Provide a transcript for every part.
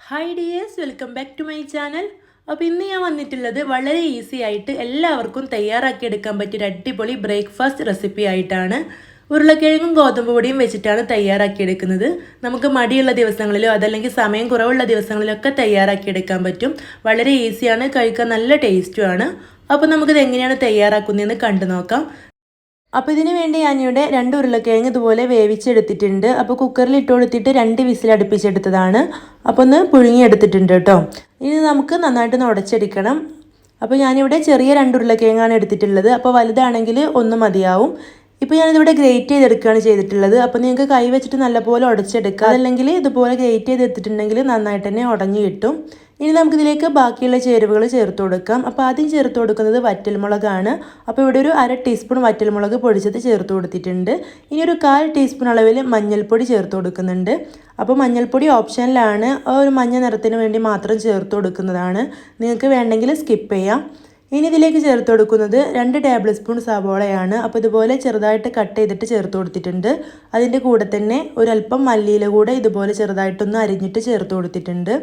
Hi dears, welcome back to my channel. അപ്പോൾ ഇന്ന് ഞാൻ വന്നിട്ടുള്ളത് വളരെ ഈസി ആയിട്ട് എല്ലാവർക്കും തയ്യാറാക്കിയെടുക്കാൻ പറ്റിയ ഒരു അടിപൊളി ബ്രേക്ക്ഫാസ്റ്റ് റെസിപ്പി ആയിട്ടാണ്. ഉരുളക്കിഴങ്ങും ഗോതമ്പ് പൊടിയും വെച്ചിട്ടാണ് തയ്യാറാക്കിയെടുക്കുന്നത്. നമുക്ക് മടിയുള്ള ദിവസങ്ങളിലോ അതല്ലെങ്കിൽ സമയം കുറവുള്ള ദിവസങ്ങളിലൊക്കെ തയ്യാറാക്കിയെടുക്കാൻ പറ്റും. വളരെ ഈസിയാണ്, കഴിക്കാൻ നല്ല ടേസ്റ്റുമാണ്. അപ്പോൾ നമുക്കിത് എങ്ങനെയാണ് തയ്യാറാക്കുന്നതെന്ന് കണ്ടു നോക്കാം. അപ്പോൾ ഇതിന് വേണ്ടി ഞാനിവിടെ 2 ഉരുളക്കിഴങ്ങ് ഇതുപോലെ വേവിച്ചെടുത്തിട്ടുണ്ട്. അപ്പോൾ കുക്കറിൽ ഇട്ട് കൊടുത്തിട്ട് 2 വിസിൽ അടുപ്പിച്ചെടുത്തതാണ്. അപ്പോൾ ഒന്ന് പുഴുങ്ങിയെടുത്തിട്ടുണ്ട് കേട്ടോ. ഇനി നമുക്ക് നന്നായിട്ടൊന്ന് ഉടച്ചെടുക്കണം. അപ്പോൾ ഞാനിവിടെ ചെറിയ 2 ഉരുളക്കിഴങ്ങാണ് എടുത്തിട്ടുള്ളത്. അപ്പോൾ വലുതാണെങ്കിൽ 1 മതിയാവും. ഇപ്പോൾ ഞാനിതിവിടെ ഗ്രേറ്റ് ചെയ്തെടുക്കുകയാണ് ചെയ്തിട്ടുള്ളത്. അപ്പോൾ നിങ്ങൾക്ക് കൈ വെച്ചിട്ട് നല്ലപോലെ ഉടച്ചെടുക്കുക. അതല്ലെങ്കിൽ ഇതുപോലെ ഗ്രേറ്റ് ചെയ്തെടുത്തിട്ടുണ്ടെങ്കിൽ നന്നായിട്ട് തന്നെ ഉടഞ്ഞു കിട്ടും. ഇനി നമുക്കിതിലേക്ക് ബാക്കിയുള്ള ചേരുവകൾ ചേർത്ത് കൊടുക്കാം. അപ്പോൾ ആദ്യം ചേർത്ത് കൊടുക്കുന്നത് വറ്റൽമുളകാണ്. അപ്പോൾ ഇവിടെ ഒരു 1/2 ടീസ്പൂൺ വറ്റൽമുളക് പൊടിച്ചത് ചേർത്ത് കൊടുത്തിട്ടുണ്ട്. ഇനി ഒരു 1/4 ടീസ്പൂൺ അളവിൽ മഞ്ഞൾപ്പൊടി ചേർത്ത് കൊടുക്കുന്നുണ്ട്. അപ്പോൾ മഞ്ഞൾപ്പൊടി ഓപ്ഷനിലാണ്, ഒരു മഞ്ഞ നിറത്തിന് വേണ്ടി മാത്രം ചേർത്ത് കൊടുക്കുന്നതാണ്. നിങ്ങൾക്ക് വേണ്ടെങ്കിൽ സ്കിപ്പ് ചെയ്യാം. ഇനി ഇതിലേക്ക് ചേർത്ത് കൊടുക്കുന്നത് 2 ടേബിൾ സ്പൂൺ സവോളയാണ്. അപ്പോൾ ഇതുപോലെ ചെറുതായിട്ട് കട്ട് ചെയ്തിട്ട് ചേർത്ത് കൊടുത്തിട്ടുണ്ട്. അതിൻ്റെ കൂടെ തന്നെ ഒരല്പം മല്ലിയില കൂടെ ഇതുപോലെ ചെറുതായിട്ടൊന്ന് അരിഞ്ഞിട്ട് ചേർത്ത് കൊടുത്തിട്ടുണ്ട്.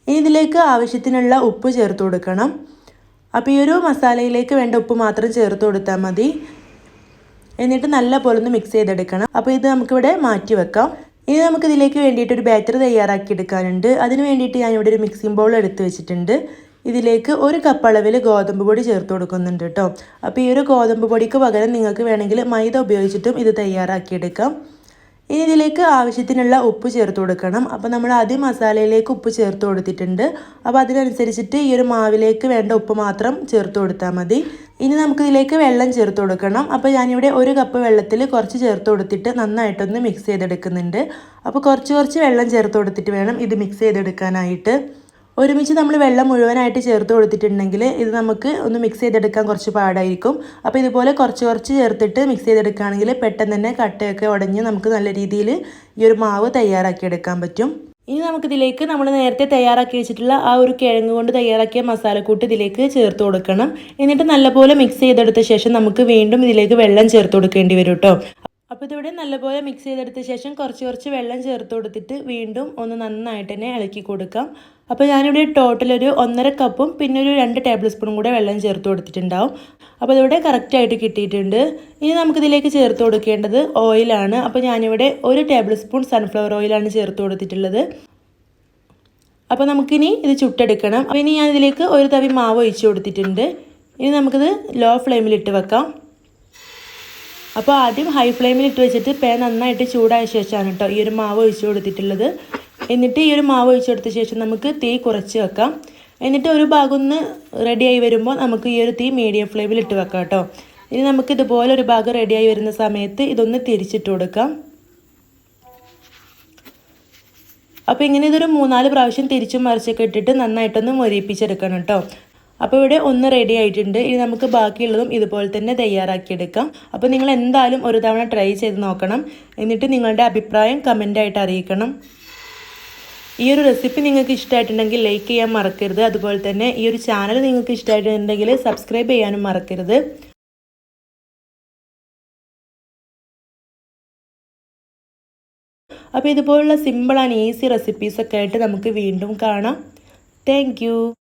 ഇനി ഇതിലേക്ക് ആവശ്യത്തിനുള്ള ഉപ്പ് ചേർത്ത് കൊടുക്കണം. അപ്പോൾ ഈ ഒരു മസാലയിലേക്ക് വേണ്ട ഉപ്പ് മാത്രം ചേർത്ത് കൊടുത്താൽ മതി. എന്നിട്ട് നല്ല പോലെ ഒന്ന് മിക്സ് ചെയ്തെടുക്കണം. അപ്പോൾ ഇത് നമുക്കിവിടെ മാറ്റി വെക്കാം. ഇനി നമുക്കിതിലേക്ക് വേണ്ടിയിട്ട് ഒരു ബാറ്റർ തയ്യാറാക്കി എടുക്കാനുണ്ട്. അതിന് വേണ്ടിയിട്ട് ഞാനിവിടെ ഒരു മിക്സിംഗ് ബൗൾ എടുത്ത് വെച്ചിട്ടുണ്ട്. ഇതിലേക്ക് 1 കപ്പ് അളവിൽ ഗോതമ്പ് പൊടി ചേർത്ത് കൊടുക്കുന്നുണ്ട് കേട്ടോ. അപ്പോൾ ഈ ഒരു ഗോതമ്പ് പൊടിക്ക് പകരം നിങ്ങൾക്ക് വേണമെങ്കിൽ മൈദ ഉപയോഗിച്ചിട്ടും ഇത് തയ്യാറാക്കിയെടുക്കാം. ഇനി ഇതിലേക്ക് ആവശ്യത്തിനുള്ള ഉപ്പ് ചേർത്ത് കൊടുക്കണം. അപ്പോൾ നമ്മൾ ആദ്യം മസാലയിലേക്ക് ഉപ്പ് ചേർത്ത് കൊടുത്തിട്ടുണ്ട്. അപ്പോൾ അതിനനുസരിച്ചിട്ട് ഈ ഒരു മാവിലേക്ക് വേണ്ട ഉപ്പ് മാത്രം ചേർത്ത് കൊടുത്താൽ മതി. ഇനി നമുക്കിതിലേക്ക് വെള്ളം ചേർത്ത് കൊടുക്കണം. അപ്പോൾ ഞാനിവിടെ 1 കപ്പ് വെള്ളത്തിൽ കുറച്ച് ചേർത്ത് കൊടുത്തിട്ട് നന്നായിട്ടൊന്ന് മിക്സ് ചെയ്തെടുക്കുന്നുണ്ട്. അപ്പോൾ കുറച്ച് വെള്ളം ചേർത്ത് കൊടുത്തിട്ട് വേണം ഇത് മിക്സ് ചെയ്തെടുക്കാനായിട്ട്. ഒരുമിച്ച് നമ്മൾ വെള്ളം മുഴുവനായിട്ട് ചേർത്ത് കൊടുത്തിട്ടുണ്ടെങ്കിൽ ഇത് നമുക്ക് ഒന്ന് മിക്സ് ചെയ്തെടുക്കാൻ കുറച്ച് പാടായിരിക്കും. അപ്പോൾ ഇതുപോലെ കുറച്ച് ചേർത്തിട്ട് മിക്സ് ചെയ്തെടുക്കുകയാണെങ്കിൽ പെട്ടെന്ന് തന്നെ കട്ടയൊക്കെ ഉടഞ്ഞ് നമുക്ക് നല്ല രീതിയിൽ ഈ ഒരു മാവ് തയ്യാറാക്കിയെടുക്കാൻ പറ്റും. ഇനി നമുക്കിതിലേക്ക് നമ്മൾ നേരത്തെ തയ്യാറാക്കി വെച്ചിട്ടുള്ള ആ ഒരു കിഴങ്ങ് കൊണ്ട് തയ്യാറാക്കിയ മസാലക്കൂട്ട് ഇതിലേക്ക് ചേർത്ത് കൊടുക്കണം. എന്നിട്ട് നല്ലപോലെ മിക്സ് ചെയ്തെടുത്ത ശേഷം നമുക്ക് വീണ്ടും ഇതിലേക്ക് വെള്ളം ചേർത്ത് കൊടുക്കേണ്ടി വരും കേട്ടോ. അപ്പോൾ ഇതിവിടെ നല്ലപോലെ മിക്സ് ചെയ്തെടുത്ത ശേഷം കുറച്ച് വെള്ളം ചേർത്ത് കൊടുത്തിട്ട് വീണ്ടും ഒന്ന് നന്നായിട്ട് തന്നെ ഇളക്കി കൊടുക്കാം. അപ്പോൾ ഞാനിവിടെ ടോട്ടൽ ഒരു 1.5 കപ്പും പിന്നെ ഒരു 2 ടേബിൾ സ്പൂണും കൂടെ വെള്ളം ചേർത്ത് കൊടുത്തിട്ടുണ്ടാവും. അപ്പോൾ ഇതിവിടെ കറക്റ്റായിട്ട് കിട്ടിയിട്ടുണ്ട്. ഇനി നമുക്കിതിലേക്ക് ചേർത്ത് കൊടുക്കേണ്ടത് ഓയിലാണ്. അപ്പോൾ ഞാനിവിടെ 1 ടേബിൾ സ്പൂൺ സൺഫ്ലവർ ഓയിലാണ് ചേർത്ത് കൊടുത്തിട്ടുള്ളത്. അപ്പോൾ നമുക്കിനി ഇത് ചുട്ടെടുക്കണം. അപ്പോൾ ഇനി ഞാനിതിലേക്ക് 1 തവി മാവ് ഒഴിച്ച് കൊടുത്തിട്ടുണ്ട്. ഇനി നമുക്കിത് ലോ ഫ്ലെയിമിലിട്ട് വെക്കാം. അപ്പോൾ ആദ്യം ഹൈ ഫ്ലെയിമിൽ ഇട്ട് വെച്ചിട്ട് പാൻ നന്നായിട്ട് ചൂടായ ശേഷമാണ് കേട്ടോ ഈ ഒരു മാവ് ഒഴിച്ച് കൊടുത്തിട്ടുള്ളത്. എന്നിട്ട് ഈ ഒരു മാവ് ഒഴിച്ച് കൊടുത്ത ശേഷം നമുക്ക് തീ കുറച്ച് വെക്കാം. എന്നിട്ട് ഒരു ഭാഗം ഒന്ന് റെഡിയായി വരുമ്പോൾ നമുക്ക് ഈ ഒരു തീ മീഡിയം ഫ്ലെയിമിൽ ഇട്ട് വെക്കാം കേട്ടോ. ഇനി നമുക്ക് ഇതുപോലെ ഒരു ഭാഗം റെഡിയായി വരുന്ന സമയത്ത് ഇതൊന്ന് തിരിച്ചിട്ട് കൊടുക്കാം. അപ്പോൾ ഇങ്ങനെ ഇതൊരു 3-4 പ്രാവശ്യം തിരിച്ചും മറിച്ചൊക്കെ ഇട്ടിട്ട് നന്നായിട്ടൊന്ന് മൊരിയിപ്പിച്ചെടുക്കണം കേട്ടോ. അപ്പോൾ ഇവിടെ ഒന്ന് റെഡി ആയിട്ടുണ്ട്. ഇനി നമുക്ക് ബാക്കിയുള്ളതും ഇതുപോലെ തന്നെ തയ്യാറാക്കിയെടുക്കാം. അപ്പോൾ നിങ്ങൾ എന്തായാലും ഒരു തവണ ട്രൈ ചെയ്ത് നോക്കണം. എന്നിട്ട് നിങ്ങളുടെ അഭിപ്രായം കമൻ്റായിട്ട് അറിയിക്കണം. ഈ ഒരു റെസിപ്പി നിങ്ങൾക്ക് ഇഷ്ടമായിട്ടുണ്ടെങ്കിൽ ലൈക്ക് ചെയ്യാൻ മറക്കരുത്. അതുപോലെ തന്നെ ഈ ഒരു ചാനൽ നിങ്ങൾക്ക് ഇഷ്ടമായിട്ടുണ്ടെങ്കിൽ സബ്സ്ക്രൈബ് ചെയ്യാനും മറക്കരുത്. അപ്പോൾ ഇതുപോലുള്ള സിമ്പിൾ ആൻഡ് ഈസി റെസിപ്പീസൊക്കെ ആയിട്ട് നമുക്ക് വീണ്ടും കാണാം. താങ്ക്